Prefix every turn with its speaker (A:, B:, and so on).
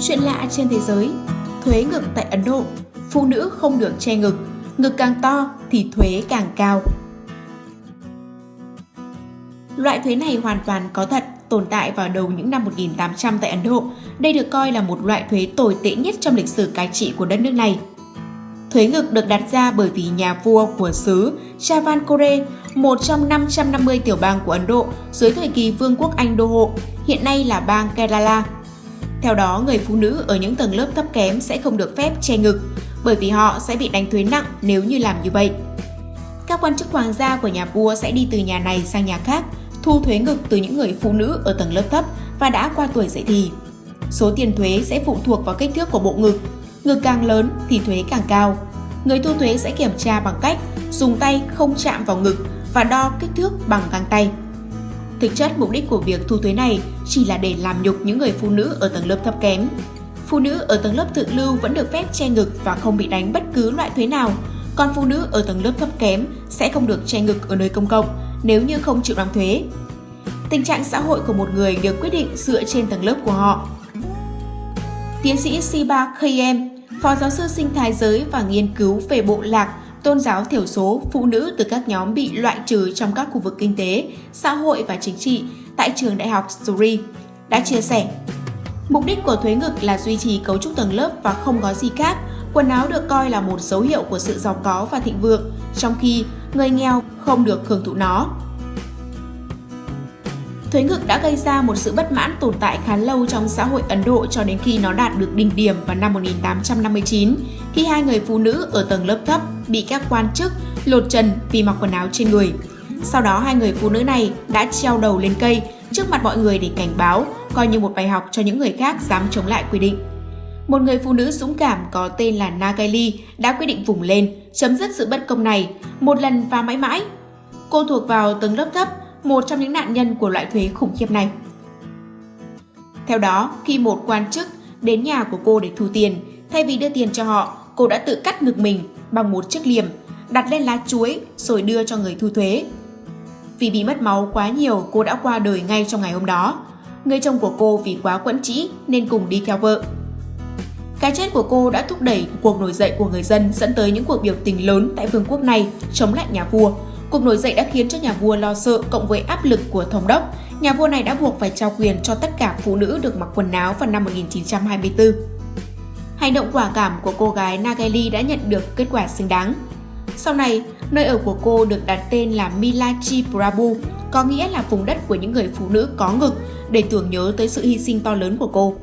A: Chuyện lạ trên thế giới, thuế ngực tại Ấn Độ, phụ nữ không được che ngực, ngực càng to thì thuế càng cao. Loại thuế này hoàn toàn có thật, tồn tại vào đầu những năm 1800 tại Ấn Độ. Đây được coi là một loại thuế tồi tệ nhất trong lịch sử cai trị của đất nước này. Thuế ngực được đặt ra bởi vì nhà vua của xứ Travancore, một trong 550 tiểu bang của Ấn Độ dưới thời kỳ Vương quốc Anh đô hộ, hiện nay là bang Kerala. Theo đó, người phụ nữ ở những tầng lớp thấp kém sẽ không được phép che ngực, bởi vì họ sẽ bị đánh thuế nặng nếu như làm như vậy. Các quan chức hoàng gia của nhà vua sẽ đi từ nhà này sang nhà khác, thu thuế ngực từ những người phụ nữ ở tầng lớp thấp và đã qua tuổi dậy thì. Số tiền thuế sẽ phụ thuộc vào kích thước của bộ ngực. Ngực càng lớn thì thuế càng cao. Người thu thuế sẽ kiểm tra bằng cách dùng tay không chạm vào ngực và đo kích thước bằng găng tay. Thực chất, mục đích của việc thu thuế này chỉ là để làm nhục những người phụ nữ ở tầng lớp thấp kém. Phụ nữ ở tầng lớp thượng lưu vẫn được phép che ngực và không bị đánh bất cứ loại thuế nào, còn phụ nữ ở tầng lớp thấp kém sẽ không được che ngực ở nơi công cộng nếu như không chịu đóng thuế. Tình trạng xã hội của một người được quyết định dựa trên tầng lớp của họ. Tiến sĩ Siba Khyem, phó giáo sư sinh thái giới và nghiên cứu về bộ lạc, tôn giáo thiểu số, phụ nữ từ các nhóm bị loại trừ trong các khu vực kinh tế, xã hội và chính trị tại trường đại học Surrey, đã chia sẻ: mục đích của thuế ngực là duy trì cấu trúc tầng lớp và không có gì khác. Quần áo được coi là một dấu hiệu của sự giàu có và thịnh vượng, trong khi người nghèo không được hưởng thụ nó. Thuế ngực đã gây ra một sự bất mãn tồn tại khá lâu trong xã hội Ấn Độ cho đến khi nó đạt được đỉnh điểm vào năm 1859, khi hai người phụ nữ ở tầng lớp thấp bị các quan chức lột trần vì mặc quần áo trên người. Sau đó, hai người phụ nữ này đã treo đầu lên cây trước mặt mọi người để cảnh báo, coi như một bài học cho những người khác dám chống lại quy định. Một người phụ nữ dũng cảm có tên là Nageli đã quyết định vùng lên, chấm dứt sự bất công này, một lần và mãi mãi. Cô thuộc vào tầng lớp thấp, một trong những nạn nhân của loại thuế khủng khiếp này. Theo đó, khi một quan chức đến nhà của cô để thu tiền, thay vì đưa tiền cho họ, cô đã tự cắt ngực mình bằng một chiếc liềm, đặt lên lá chuối rồi đưa cho người thu thuế. Vì bị mất máu quá nhiều, cô đã qua đời ngay trong ngày hôm đó. Người chồng của cô vì quá quẫn trĩ nên cùng đi theo vợ. Cái chết của cô đã thúc đẩy cuộc nổi dậy của người dân, dẫn tới những cuộc biểu tình lớn tại vương quốc này chống lại nhà vua. Cuộc nổi dậy đã khiến cho nhà vua lo sợ, cộng với áp lực của thống đốc. Nhà vua này đã buộc phải trao quyền cho tất cả phụ nữ được mặc quần áo vào năm 1924. Hành động quả cảm của cô gái Nageli đã nhận được kết quả xứng đáng. Sau này, nơi ở của cô được đặt tên là Milachi Prabhu, có nghĩa là vùng đất của những người phụ nữ có ngực, để tưởng nhớ tới sự hy sinh to lớn của cô.